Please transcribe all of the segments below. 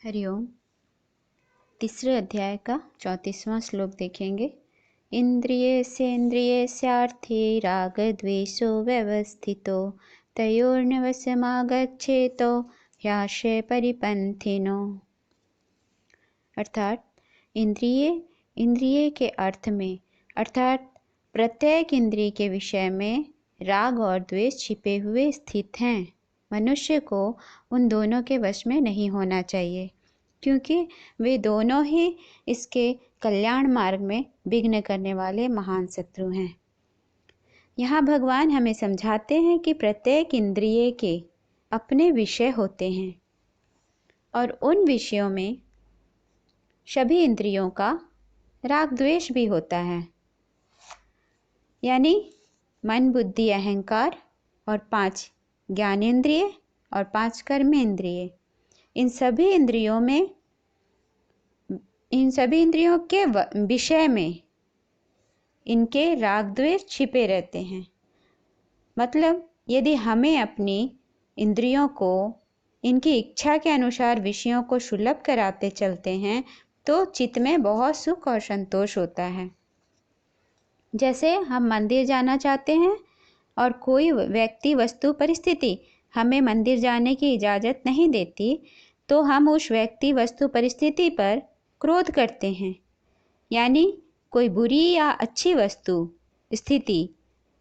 हरिओम। तीसरे अध्याय का 34वां श्लोक देखेंगे। इंद्रियस्येन्द्रियस्यार्थे रागद्वेषो व्यवस्थितो तयोर्नवशमागच्छेतो ह्याशय परिपन्थिनो। अर्थात इंद्रिय के अर्थ में अर्थात प्रत्येक इंद्रिय के विषय में राग और द्वेष छिपे हुए स्थित हैं। मनुष्य को उन दोनों के वश में नहीं होना चाहिए, क्योंकि वे दोनों ही इसके कल्याण मार्ग में विघ्न करने वाले महान शत्रु हैं। यहाँ भगवान हमें समझाते हैं कि प्रत्येक इंद्रिय के अपने विषय होते हैं और उन विषयों में सभी इंद्रियों का राग द्वेष भी होता है। यानी मन, बुद्धि, अहंकार और 5 ज्ञानेंद्रिय और 5 कर्मेंद्रिय, इन सभी इंद्रियों के विषय में इनके राग द्वेष छिपे रहते हैं। मतलब यदि हमें अपनी इंद्रियों को इनकी इच्छा के अनुसार विषयों को सुलभ कराते चलते हैं तो चित्त में बहुत सुख और संतोष होता है। जैसे हम मंदिर जाना चाहते हैं और कोई व्यक्ति, वस्तु, परिस्थिति हमें मंदिर जाने की इजाज़त नहीं देती, तो हम उस व्यक्ति, वस्तु, परिस्थिति पर क्रोध करते हैं। यानी कोई बुरी या अच्छी वस्तु, स्थिति,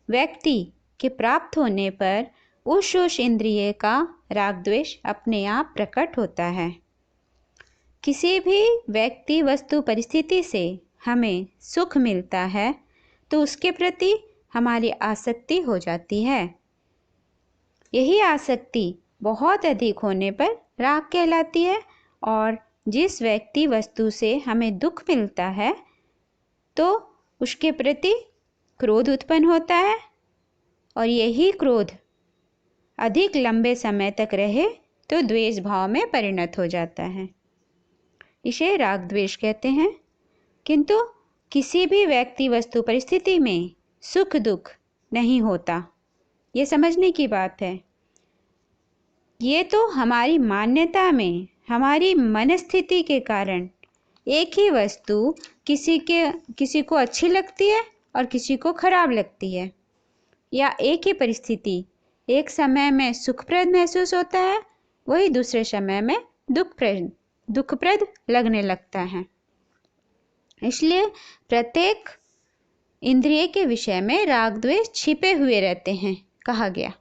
व्यक्ति के प्राप्त होने पर उस इंद्रिय का राग द्वेष अपने आप प्रकट होता है। किसी भी व्यक्ति, वस्तु, परिस्थिति से हमें सुख मिलता है तो उसके प्रति हमारी आसक्ति हो जाती है। यही आसक्ति बहुत अधिक होने पर राग कहलाती है। और जिस व्यक्ति, वस्तु से हमें दुख मिलता है तो उसके प्रति क्रोध उत्पन्न होता है और यही क्रोध अधिक लंबे समय तक रहे तो द्वेष भाव में परिणत हो जाता है। इसे राग द्वेष कहते हैं। किंतु किसी भी व्यक्ति, वस्तु, परिस्थिति में सुख दुख नहीं होता, ये समझने की बात है। ये तो हमारी मान्यता में, हमारी मनस्थिति के कारण एक ही वस्तु किसी को अच्छी लगती है और किसी को खराब लगती है, या एक ही परिस्थिति एक समय में सुखप्रद महसूस होता है, वही दूसरे समय में दुखप्रद लगने लगता है। इसलिए प्रत्येक इंद्रिय के विषय में राग द्वेष छिपे हुए रहते हैं, कहा गया।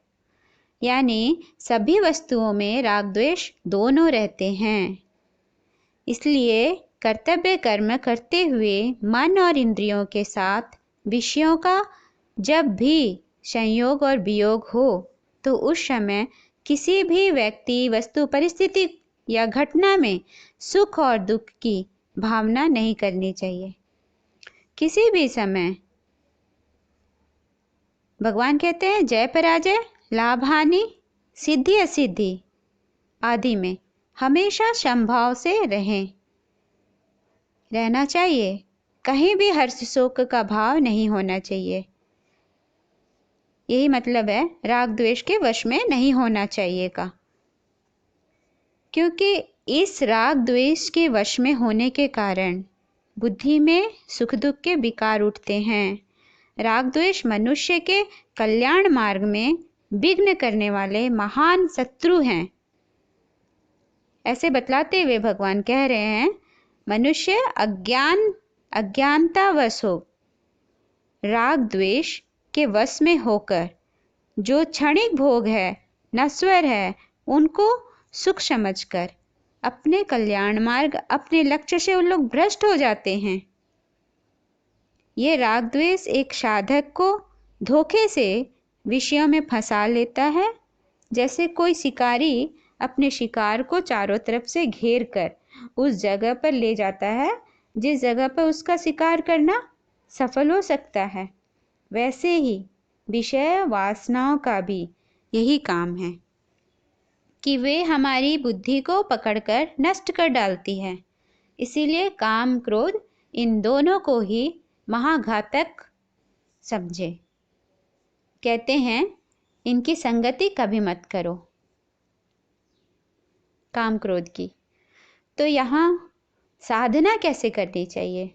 यानी सभी वस्तुओं में राग द्वेष दोनों रहते हैं। इसलिए कर्तव्य कर्म करते हुए मन और इंद्रियों के साथ विषयों का जब भी संयोग और वियोग हो तो उस समय किसी भी व्यक्ति, वस्तु, परिस्थिति या घटना में सुख और दुख की भावना नहीं करनी चाहिए। किसी भी समय भगवान कहते हैं जय पराजय, लाभ हानि, सिद्धि असिद्धि आदि में हमेशा समभाव से रहना चाहिए। कहीं भी हर्ष शोक का भाव नहीं होना चाहिए। यही मतलब है राग द्वेष के वश में नहीं होना चाहिए का। क्योंकि इस राग द्वेष के वश में होने के कारण बुद्धि में सुख दुख के विकार उठते हैं। राग द्वेष मनुष्य के कल्याण मार्ग में विघ्न करने वाले महान शत्रु हैं। ऐसे बतलाते हुए भगवान कह रहे हैं, मनुष्य अज्ञानतावश हो राग द्वेष के वश में होकर जो क्षणिक भोग है, नश्वर है, उनको सुख समझकर अपने कल्याण मार्ग, अपने लक्ष्य से उन लोग भ्रष्ट हो जाते हैं। ये राग द्वेष एक साधक को धोखे से विषयों में फंसा लेता है। जैसे कोई शिकारी अपने शिकार को चारों तरफ से घेर कर उस जगह पर ले जाता है जिस जगह पर उसका शिकार करना सफल हो सकता है, वैसे ही विषय वासनाओं का भी यही काम है कि वे हमारी बुद्धि को पकड़कर नष्ट कर डालती है। इसीलिए काम, क्रोध, इन दोनों को ही महाघातक समझे। कहते हैं इनकी संगति कभी मत करो, काम क्रोध की। तो यहाँ साधना कैसे करनी चाहिए,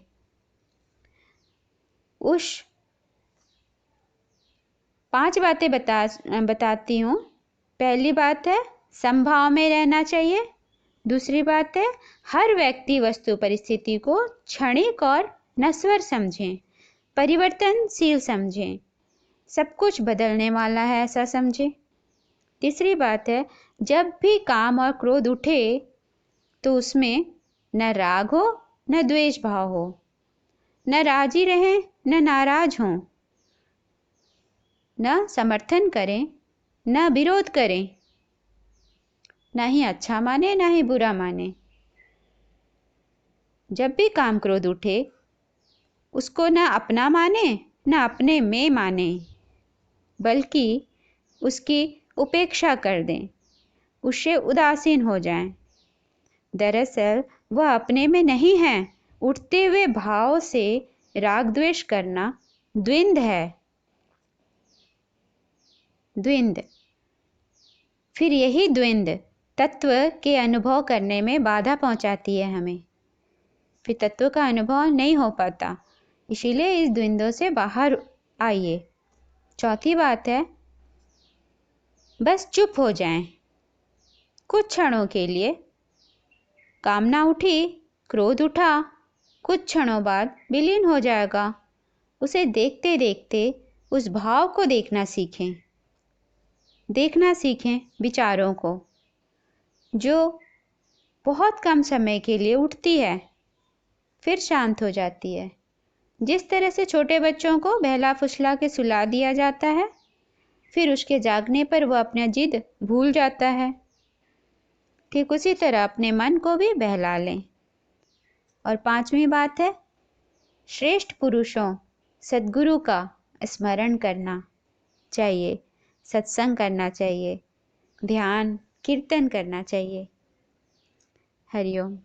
उस 5 बातें बताती हूँ। पहली बात है समभाव में रहना चाहिए। दूसरी बात है हर व्यक्ति वस्तु परिस्थिति को क्षणिक और नश्वर समझें, परिवर्तनशील समझें, सब कुछ बदलने वाला है ऐसा समझें। तीसरी बात है जब भी काम और क्रोध उठे तो उसमें न राग हो न द्वेष भाव हो, न राजी रहें न नाराज हों, न समर्थन करें न विरोध करें, न ही अच्छा माने न ही बुरा माने। जब भी काम क्रोध उठे उसको न अपना माने न अपने में माने, बल्कि उसकी उपेक्षा कर दें, उससे उदासीन हो जाएं। दरअसल वह अपने में नहीं है। उठते हुए भाव से राग द्वेष करना द्विंद है। द्विंद। फिर यही द्विंद तत्व के अनुभव करने में बाधा पहुंचाती है हमें, फिर तत्व का अनुभव नहीं हो पाता। इसीलिए इस द्विंदों से बाहर आइए। चौथी बात है बस चुप हो जाएं कुछ क्षणों के लिए। कामना उठी, क्रोध उठा, कुछ क्षणों बाद विलीन हो जाएगा। उसे देखते देखते उस भाव को देखना सीखें। देखना सीखें विचारों को, जो बहुत कम समय के लिए उठती है फिर शांत हो जाती है। जिस तरह से छोटे बच्चों को बहला फुसला के सुला दिया जाता है, फिर उसके जागने पर वह अपना जिद भूल जाता है, ठीक उसी तरह अपने मन को भी बहला लें। और 5वीं बात है श्रेष्ठ पुरुषों सद्गुरु का स्मरण करना चाहिए, सत्संग करना चाहिए, ध्यान कीर्तन करना चाहिए। हरिओम।